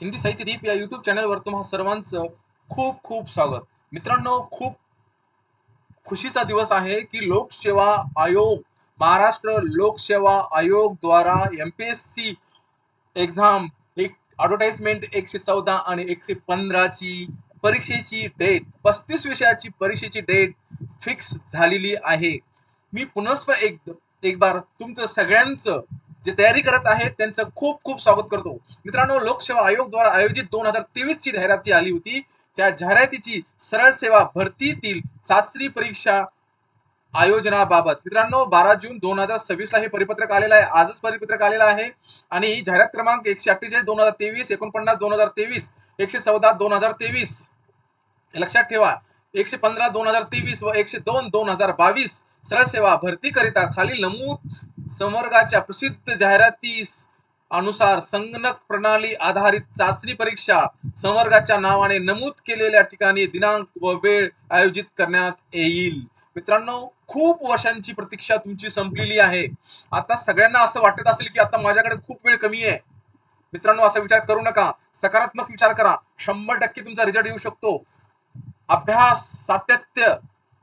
हिंदी साहित्य दीप या युट्यूब चॅनलवर तुम्हा सर्वांचं खूप खूप स्वागत. मित्रांनो, खूप खुशीचा दिवस आहे की लोकसेवा आयोग, महाराष्ट्र लोकसेवा आयोग द्वारा एमपीएससी एक्झाम एक ॲडव्हर्टाइजमेंट 114 आणि 115 ची परीक्षेची डेट, 35 विषयाची परीक्षेची डेट फिक्स झालेली आहे. मी पुनस्व एक बार तुमचं सगळ्यांचं जे तयारी करत आहेत त्यांचं खूप खूप स्वागत करतो. मित्रांनो, लोकसेवा आयोग द्वारा आयोजित 2023 ची जाहिरात जी आली होती, त्या जाहिरातीची सरळ सेवा भरतीतील चाचणी परीक्षा आयोजनाबाबत मित्रांनो 12 जून 2026 ला हे परिपत्रक आलेलं आहे. आजच परिपत्रक आलेलं आहे आणि जाहिरात क्रमांक 148 2023, 49 2023, 114 2023 लक्षात ठेवा. 115 2023 व 102 2022 सरळ सेवा भरती करिता खालील नमूद संवर्गाच्या प्रसिद्ध जाहिरातीस अनुसार संगणक प्रणाली आधारित चाचणी परीक्षा संवर्गाच्या नावाने नमूद केलेल्या ठिकाणी दिनांक व वेळ आयोजित करण्यात येईल. मित्रांनो, खूप वर्षांची प्रतीक्षा तुमची संपलेली आहे. आता सगळ्यांना असं वाटत असेल की आता माझ्याकडे खूप वेळ कमी आहे. मित्रांनो, असा विचार करू नका. सकारात्मक विचार करा. 100% तुमचा रिझल्ट येऊ शकतो. अभ्यास सातत्य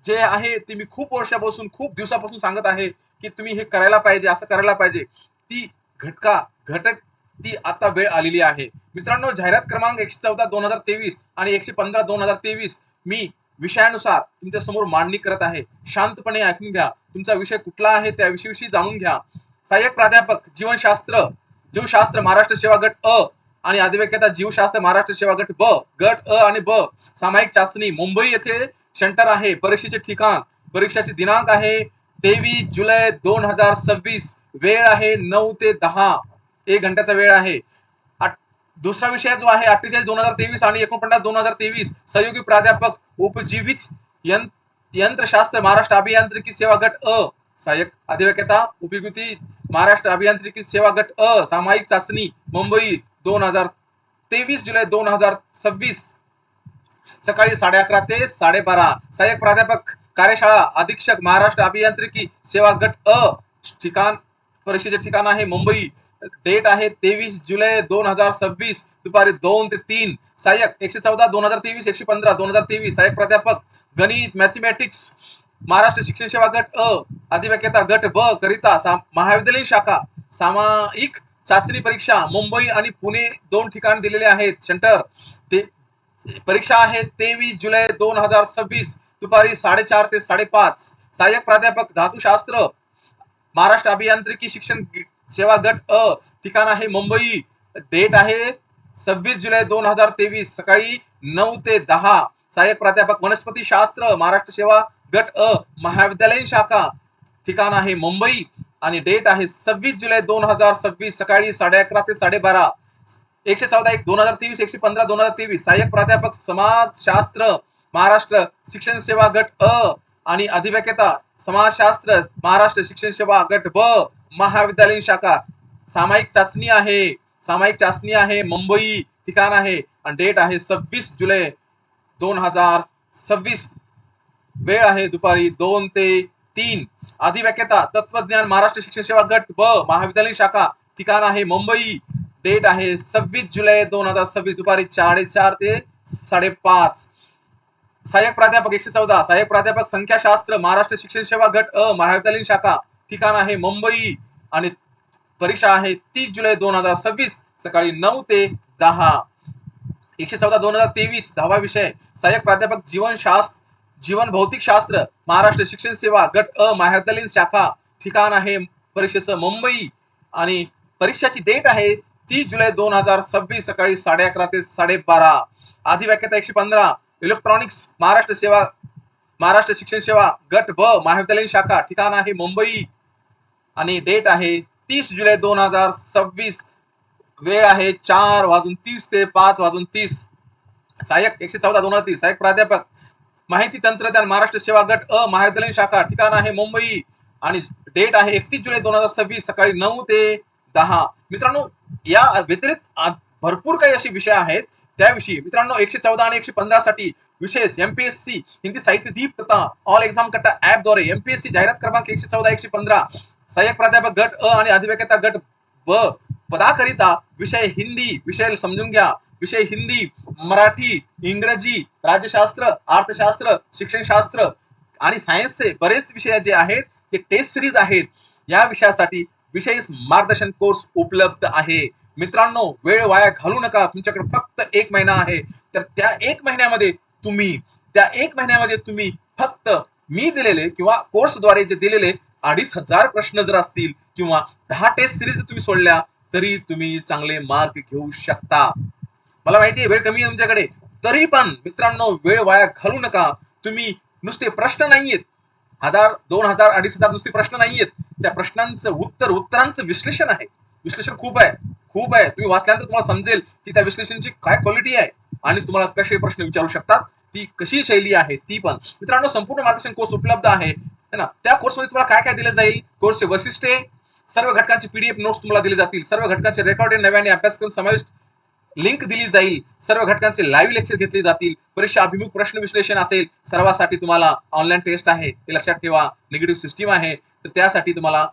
जे आहे ते मी खूप वर्षापासून खूप दिवसापासून सांगत आहे की तुम्ही हे करायला पाहिजे, असं करायला पाहिजे. ती घटक ती आता वेळ आलेली आहे. मित्रांनो, जाहिरात क्रमांक 114 2023 आणि 115 2023 मी विषयानुसार तुमच्या समोर मांडणी करत आहे. शांतपणे ऐकून घ्या. तुमचा विषय कुठला आहे त्या विषयाविषयी जाणून घ्या. सहाय्यक प्राध्यापक जीवशास्त्र महाराष्ट्र सेवा गट अ आणि अधिवेक्यता जीवशास्त्र महाराष्ट्र सेवा गट ब, गट अ आणि ब. सामायिक चाचणी मुंबई येथे सेंटर आहे. परीक्षेचे ठिकाण, परीक्षेचे दिनांक आहे 23 जुलै 2026. वेळ आहे 9 ते 10, 1 घंट्याचा वेळ आहे. दुसरा विषय जो आहे 48 2023 आणि 49 2023 सहयोगी प्राध्यापक उपजीवित यंत्रशास्त्र महाराष्ट्र अभियांत्रिकी सेवा गट अ. सहाय्यक अधिवेक्यता उपयोगिती महाराष्ट्र अभियांत्रिकी सेवा गट अ. सामायिक चाचणी मुंबई 23 जुलै 2026 सकाळी 11:30 ते 12:30. सहाय्यक प्राध्यापक कार्यशाळा अधीक्षक महाराष्ट्र अभियांत्रिकी सेवा गट अ. ठिकाण, परीक्षेचे ठिकाण आहे मुंबई. डेट आहे 23 जुलै 2026 दुपारी 2 ते 3. सहाय्यक 114 2023, 115 2023. सहाय्यक प्राध्यापक गणित मॅथमॅटिक्स महाराष्ट्र शिक्षण सेवा गट अ. अधिवेक्यता गट ब करिता महाविद्यालयीन शाखा सामायिक चाचणी परीक्षा मुंबई आणि पुणे 2 ठिकाण दिलेले आहेत. सेंटर ते परीक्षा आहे 23 जुलै 2026 दुपारी 4:30 ते 5:30. सहाय्यक प्राध्यापक धातुशास्त्र महाराष्ट्र अभियांत्रिकी शिक्षण सेवा गट अ. ठिकाण आहे मुंबई. डेट आहे 26 जुलै 2023 सकाळी 9 ते 10. सहाय्यक प्राध्यापक वनस्पती शास्त्र महाराष्ट्र सेवा गट अ. महाविद्यालयीन शाखा ठिकाण आहे मुंबई आणि डेट आहे 26 जुलै 2026 सकाळी 11:30 ते 12:30. 114 1 2023, 115 2023. सहाय्यक प्राध्यापक समाजशास्त्र महाराष्ट्र शिक्षण सेवा गट अ आणि अधिवेक्यता समाजशास्त्र महाराष्ट्र शिक्षण सेवा गट ब महाविद्यालयीन शाखा सामायिक चाचणी आहे मुंबई. ठिकाण आहे आणि डेट आहे 26 जुलै 2026. वेळ आहे दुपारी 2 ते 3. अधिव्याख्याता तत्वज्ञान महाराष्ट्र शिक्षण सेवा गट ब महाविद्यालयीन शाखा ठिकाण आहे मुंबई. डेट आहे 26 जुलै 2026 दुपारी 4:30 ते 5:30. सहाय्यक प्राध्यापक 114 सहाय्यक प्राध्यापक संख्याशास्त्र महाराष्ट्र शिक्षण सेवा गट अ महाविद्यालयीन शाखा ठिकाण आहे मुंबई आणि परीक्षा आहे 30 जुलै 2026 सकाळी 9 ते 10. 114 2023 10वा विषय सहाय्यक प्राध्यापक जीवन भौतिक शास्त्र महाराष्ट्र शिक्षण सेवा गट अ महाविद्यालयीन शाखा ठिकाण आहे परीक्षेचं मुंबई आणि परीक्षेची डेट आहे 30 जुलै 2026 सकाळी 11:30 ते 12:30. अधिव्याख्याता 115 इलेक्ट्रॉनिक्स महाराष्ट्र शिक्षण सेवा गट ब महाविद्यालयीन शाखा ठिकाण आहे मुंबई आणि डेट आहे 30 जुलै 2026. वेळ आहे 4:30 ते 5:30. सहाय्यक 114 2030 सहाय्यक प्राध्यापक माहिती तंत्रज्ञान महाराष्ट्र सेवा गट अ महाविद्यालयीन शाखा ठिकाण आहे मुंबई आणि डेट आहे 31 जुलै 2026 सकाळी 9 ते 10. मित्रांनो, या व्यतिरिक्त भरपूर काही असे विषय आहेत. त्याविषयी मित्रांनो 114 आणि 115 साठी विशेष एमपीएससी हिंदी साहित्य दीप तथा ऑल एक्झाम कट्टा ऍप द्वारे एमपीएससी जाहिरात क्रमांक 114 115 सहाय्यक प्राध्यापक गट अ आणि अधिवेक्यता गट ब पदाकरिता विषय हिंदी विषय समजून घ्या. विषय हिंदी, मराठी, इंग्रजी, राज्यशास्त्र, अर्थशास्त्र, शिक्षणशास्त्र आणि सायन्सचे बरेच विषय जे आहेत ते टेस्ट सिरीज आहेत. या विषयासाठी विशेष मार्गदर्शन कोर्स उपलब्ध आहे. मित्रांनो, वेळ वाया घालू नका. तुमच्याकडे फक्त 1 महिना आहे. तर त्या 1 महिन्यामध्ये तुम्ही फक्त मी दिलेले किंवा कोर्सद्वारे जे दिलेले 2500 प्रश्न जर असतील किंवा 10 टेस्ट सिरीज तुम्ही सोडल्या तरी तुम्ही चांगले मार्क घेऊ शकता. मला माहिती आहे वेळ कमी आहे तुमच्याकडे, तरी पण मित्रांनो वेळ वाया घालू नका. तुम्ही नुसते प्रश्न नाहीयेत, 1000, 2000, 2500 नुसते प्रश्न नाहीयेत. त्या प्रश्नांचं उत्तरांचं विश्लेषण आहे. विश्लेषण खूप आहे. तुम्ही वाचल्यानंतर तुम्हाला समजेल की त्या विश्लेषणाची काय क्वालिटी आहे आणि तुम्हाला कसे प्रश्न विचारू शकतात, ती कशी शैली आहे ती पण. मित्रांनो, संपूर्ण मार्गदर्शन कोर्स उपलब्ध आहे है ना. त्या कोर्समध्ये तुम्हाला काय काय दिलं जाईल, कोर्सचे वैशिष्ट्ये, सर्व घटकांचे पीडीएफ नोट्स तुम्हाला दिले जातील, सर्व घटकांचे रेकॉर्डेड नव्याने अभ्यासक्रम समाविष्ट लिंक दिली जाईल, सर्व घटकांचे लाईव्ह लेक्चर घेतले जातील, परीक्षा अभिमुख प्रश्न विश्लेषण असेल, सर्वांसाठी तुम्हाला ऑनलाईन टेस्ट आहे, हे लक्षात ठेवा. निगेटिव्ह सिस्टीम आहे, तर त्यासाठी तुम्हाला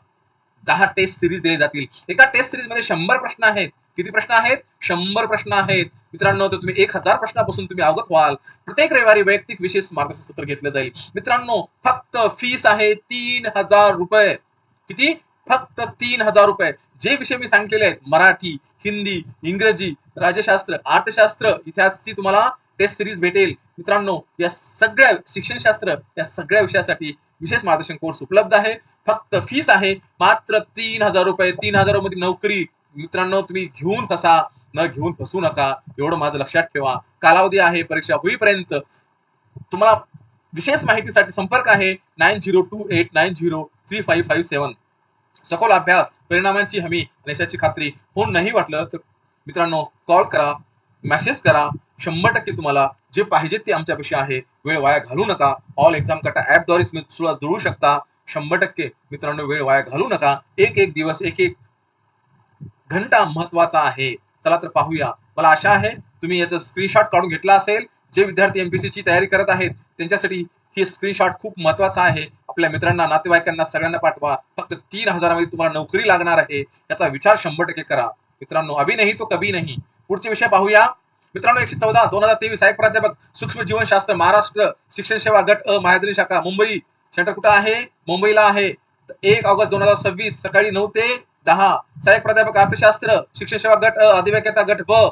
10 टेस्ट सिरीज दिले जातील. एका टेस्ट सिरीज मध्ये 100 प्रश्न आहेत. किती प्रश्न आहेत? 100 प्रश्न आहेत. मित्रांनो, तर तुम्ही 1000 प्रश्नापासून तुम्ही अवगत व्हाल. प्रत्येक रविवारी वैयक्तिक विशेष मार्गदर्शन सत्र घेतलं जाईल. मित्रांनो, फक्त फीस आहे 3000 रुपये. किती? फक्त 3000 रुपये. जे विषय मी सांगितलेले आहेत, मराठी, हिंदी, इंग्रजी, राज्यशास्त्र, अर्थशास्त्र, इतिहासची तुम्हाला टेस्ट सिरीज भेटेल. मित्रांनो, या सगळ्या शिक्षणशास्त्र या सगळ्या विषयासाठी विशेष मार्गदर्शन कोर्स उपलब्ध आहे. फक्त फीस आहे मात्र 3000 रुपये. 3000 मध्ये नोकरी. मित्रांनो, तुम्ही घेऊन फसा, न घेऊन फसू नका, एवढं माझं लक्षात ठेवा. कालावधी आहे परीक्षा होईपर्यंत. तुम्हाला विशेष माहितीसाठी संपर्क आहे 9028903557. सखोल अभ्यास, परिणामांची हमी आणि यशाची खात्री. होऊन नाही वाटलं तर मित्रांनो कॉल करा, मेसेज करा. 100% तुम्हाला जे पाहिजे ते आमच्यापाशी आहे. वेळ वाया घालू नका. ऑल एक्झाम कटा ऍपद्वारे तुम्ही सुद्धा जुळू शकता. 100% मित्रांनो वेळ वाया घालू नका. एक दिवस, एक घंटा महत्वाचा आहे. चला तर पाहूया. मला आशा आहे तुम्ही याचा स्क्रीनशॉट काढून घेतला असेल. जे विद्यार्थी एमपीसीची तयारी करत आहेत त्यांच्यासाठी ही स्क्रीनशॉट खूप महत्वाचा आहे. आपल्या मित्रांना, नातेवाईकांना सगळ्यांना पाठवा. फक्त 3000 मध्ये तुम्हाला नोकरी लागणार आहे, याचा विचार 100% करा. मित्रांनो, अभी नहीं तो कभी नहीं. पुढचे विषय पाहूया. मित्रांनो, 114 2023 सहाय्यक प्राध्यापक सूक्ष्म जीवनशास्त्र, महाराष्ट्र शिक्षण सेवा गट अ, महाविद्यालय शाखा, मुंबई. सेंटर कुठं आहे? मुंबईला आहे. 1 ऑगस्ट 2026 सकाळी 9 ते 10. सहाय्यक प्राध्यापक अर्थशास्त्र, शिक्षण सेवा गट अ, अधिव्याख्याता गट ब,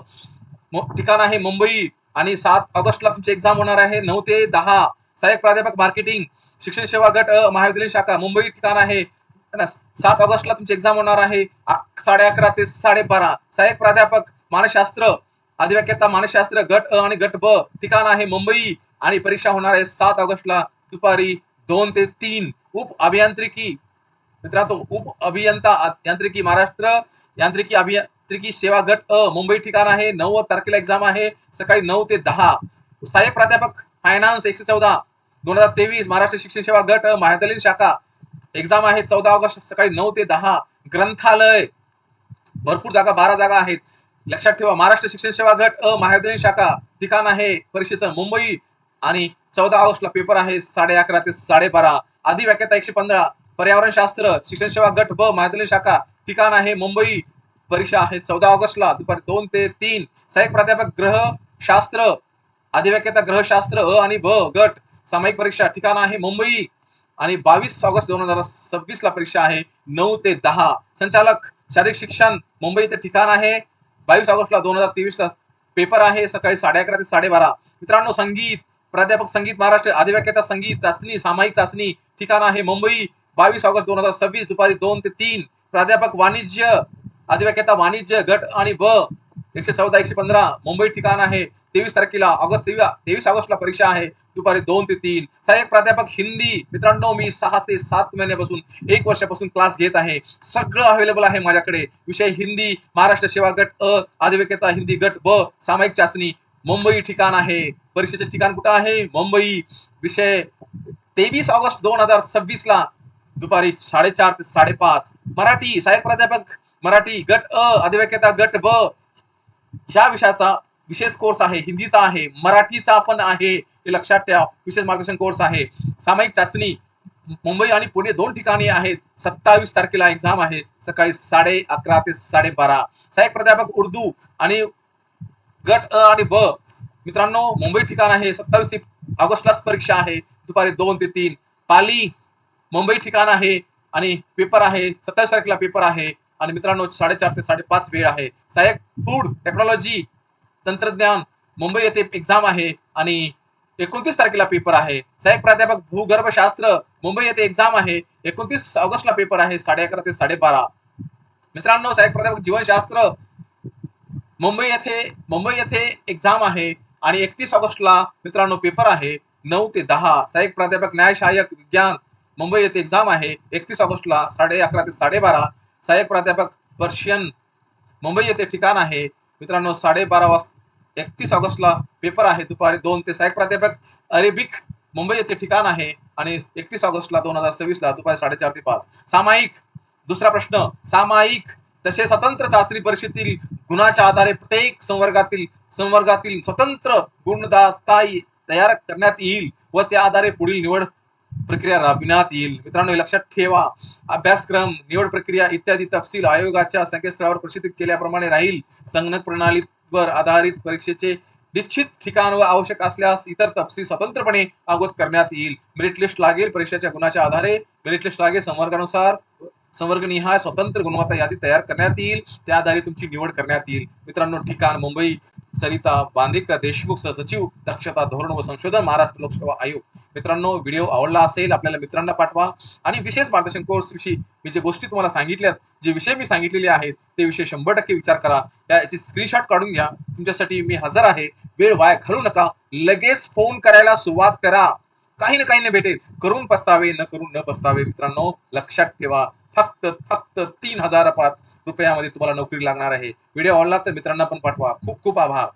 ठिकाण आहे मुंबई. आणि 7 ऑगस्टला तुमची एक्झाम होणार आहे 9 ते 10. सहाय्यक प्राध्यापक मार्केटिंग, शिक्षण सेवा गट अ, महाविद्यालय शाखा, मुंबई. ठिकाण आहे 7 ऑगस्टला तुमची एक्झाम होणार आहे 11:30 ते 12:30. सहाय्यक प्राध्यापक मानसशास्त्र, अधिव्याख्याता मानसशास्त्र गट अ आणि गट ब. ठिकाण आहे मुंबई. आणि परीक्षा होणार आहे 7 ऑगस्टला दुपारी 2 ते 3. उप अभियांत्रिकी, मित्रांनो उप अभियंता यांत्रिकी, महाराष्ट्र यांत्रिकी अभियांत्रिकी सेवा गट अ, मुंबई. ठिकाण आहे 9 तारखेला एक्झाम आहे सकाळी 9 ते 10. सहाय्यक प्राध्यापक फायनान्स 114 2023 महाराष्ट्र शिक्षण सेवा गट अ, महाविद्यालयीन शाखा. एक्झाम आहे 14 ऑगस्ट सकाळी 9 ते 10. ग्रंथालय, भरपूर जागा, 12 जागा आहेत. लक्षात ठेवा. महाराष्ट्र शिक्षण सेवा गट अ, महाविद्यालयीन शाखा. ठिकाण आहे परीक्षेचं मुंबई. आणि 14 ऑगस्टला पेपर आहे 11:30 ते 12:30. अधिव्याख्याता 115 पर्यावरण शास्त्र, शिक्षण सेवा गट ब, महाविद्यालयीन शाखा. ठिकाण आहे मुंबई. परीक्षा आहे 14 ऑगस्टला दुपारी 2 ते 3. सहाय्यक प्राध्यापक ग्रहशास्त्र, अधिव्याख्याता ग्रहशास्त्र अ आणि ब गट, सामायिक परीक्षा. ठिकाण आहे मुंबई. आणि 22 ऑगस्ट 2026 ला परीक्षा आहे 9 ते 10. संचालक शारीरिक शिक्षण मुंबई ते ठिकाण आहे 22 ऑगस्टला 2023 ला पेपर आहे सकाळी 11:30 ते 12:30. मित्रांनो, संगीत प्राध्यापक संगीत महाराष्ट्र, अधिव्याख्याता संगीत चाचणी, सामायिक चाचणी. ठिकाण आहे मुंबई. 22 ऑगस्ट 2026 दुपारी 2 ते 3. प्राध्यापक वाणिज्य, अधिव्याख्याता वाणिज्य गट आणि ब, 114 115 मुंबई. ठिकाण आहे 23 तारखेला 23 ऑगस्टला परीक्षा आहे दुपारी 2 ते 3. सहाय्यक प्राध्यापक हिंदी. मित्रांनो, मी 6 ते 7 महिन्यापासून 1 वर्षापासून क्लास घेत आहे. सगळं अवेलेबल आहे माझ्याकडे. विषय हिंदी, महाराष्ट्र सेवा गट अ, अधिव्याख्याता हिंदी गट ब, सामायिक चाचणी मुंबई. ठिकाण आहे, परीक्षेचे ठिकाण कुठं आहे? मुंबई. विषय 23 ऑगस्ट 2026 ला दुपारी 4:30 ते 5:30. मराठी, सहाय्यक प्राध्यापक मराठी गट अ, अधिव्याख्याता गट ब, ह्या विषयाचा विशेष कोर्स आहे. हिंदीचा आहे, मराठीचा पण आहे, हे लक्षात ठेवा. विशेष मार्गदर्शन कोर्स आहे. सामायिक चाचणी मुंबई आणि पुणे 2 ठिकाणी आहेत. 27 तारखेला एक्झाम आहे सकाळी 11:30 ते 12:30. सहाय्यक प्राध्यापक उर्दू आणि गट अ आणि ब मित्रांनो मुंबई ठिकाण आहे 27 ऑगस्टलाच परीक्षा आहे दुपारी 2 ते 3. पाली मुंबई ठिकाण आहे आणि पेपर आहे 27 तारखेला पेपर आहे आणि मित्रांनो 4:30 ते 5:30 वेळ आहे. सहाय्यक फूड टेक्नॉलॉजी तंत्रज्ञान मुंबई येथे एक्झाम आहे आणि 29 तारखेला पेपर आहे. सहाय्यक प्राध्यापक भूगर्भशास्त्र मुंबई येथे एक्झाम आहे 29 ऑगस्टला पेपर आहे 11:30 ते 12:30. मित्रांनो सहाय्यक प्राध्यापक जीवनशास्त्र मुंबई येथे एक्झाम आहे आणि 31 ऑगस्टला मित्रांनो पेपर आहे 9 ते 10. सहाय्यक प्राध्यापक न्यायसहाय्यक विज्ञान मुंबई येथे एक्झाम आहे 31 ऑगस्टला 11:30 ते 12:30. सहाय्यक प्राध्यापक पर्शियन मुंबई येथे ठिकाण आहे मित्रांनो 12:30 वाजता 31 ऑगस्टला पेपर आहे दुपारी 2 ते. सहाय्यक प्राध्यापक अरेबिक मुंबई येथे ठिकाण आहे आणि 31 ऑगस्टला 2026ला दुपारी 4:30 ते 5. सामायिक दुसरा प्रश्न सामायिक तसे स्वतंत्र चाचणी परीक्षेतील गुणाच्या आधारे प्रत्येक संवर्गातील स्वतंत्र गुणदाता तयार करण्यात येईल व त्या आधारे पुढील निवड प्रक्रिया राबविण्यात येईल. मित्रांनो हे लक्षात ठेवा. अभ्यासक्रम निवड प्रक्रिया इत्यादी तपशील आयोगाच्या संकेतस्थळावर प्रसिद्ध केल्याप्रमाणे राहील. संगणक प्रणालीवर आधारित परीक्षेचे निश्चित ठिकाण व आवश्यक असल्यास इतर तपशील स्वतंत्रपणे अवगत करण्यात येईल. मेरिट लिस्ट लागेल परीक्षेच्या गुणाच्या आधारे मेरिट लिस्ट लागेल संवर्गानुसार संवर्गनिहाय स्वतंत्र गुणवत्ता यादी तयार करण्यात येईल त्या आधारे तुमची निवड करण्यात येईल. मित्रांनो ठिकाण मुंबई सरिता बांदेकर देशमुख सहसचिव दक्षता धोरण व संशोधन महाराष्ट्र लोकसेवा आयोग. मित्रांनो व्हिडिओ आवडला असेल आपल्याला मित्रांना पाठवा आणि विशेष मार्गदर्शन कोर्स विषयी मी जे गोष्टी तुम्हाला सांगितल्यात जे विषय मी सांगितलेले आहेत ते विषय 100% विचार करा. याची स्क्रीनशॉट काढून घ्या. तुमच्यासाठी मी हजर आहे. वेळ वाया घालू नका. लगेच फोन करायला सुरुवात करा. काही ना काही भेटेल. करून पस्तावे न करून न पस्तावे. मित्रांनो लक्षात ठेवा फक्त 3,000 रुपयामध्ये तुम्हाला नोकरी लागणार आहे. व्हिडिओ आवडला तर मित्रांना पण पाठवा. खूप खूप आभार.